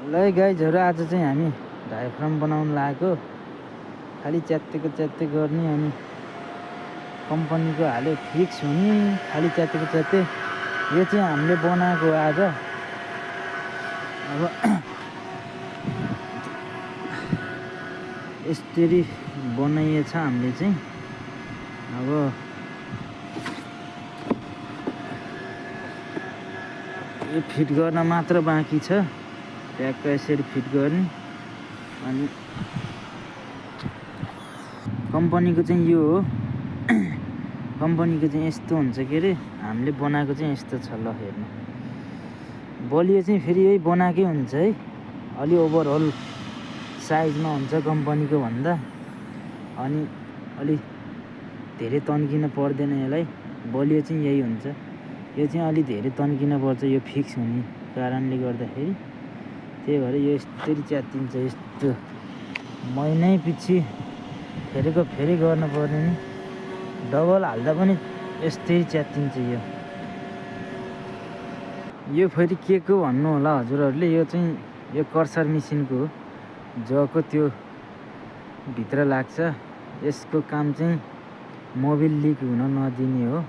ल गाइजहरु आज चाहिँ हामी डायफ्राम बनाउन लागेको खाली च्यात्ते गर्ने अनि कम्पनीको हाले फिक्स हुने खाली च्यात्ते यो चाहिँ हामीले बनाएको आज अब यसरी बनाइएछ हामीले चाहिँ अब यो फिट गर्न मात्र बाँकी छ ट्याक्क यसरी फिट गर्ने अनि कम्पनीको चाहिँ यो हो कम्पनीको चाहिँ यस्तो हुन्छ के अरे हामीले बनाएको चाहिँ यस्तो छ ल हेर्नु बलियो चाहिँ फेरि यही बनाएकै हुन्छ है अलि ओभरअल साइजमा हुन्छ कम्पनीको भन्दा अनि अलि धेरै तन्किन पर्दैन यसलाई बलियो चाहिँ यही हुन्छ यो चाहिँ अलि धेरै तन्किन पर्छ यो फिक्स हुने कारणले गर्दाखेरि त्यही भएर यो यस्तरी च्यातिन्छ यस्तो महिनै पछि फेरेको फेरि गर्न पर्ने नि डबल हाल्दा पनि यस्तै च्यातिन्छ यो फेरि के को भन्नु होला हजुरहरूले यो चाहिँ यो कर्सर मेसिनको हो जको त्यो भित्र लाग्छ यसको काम चाहिँ मोबिल लिक हुन नदिने हो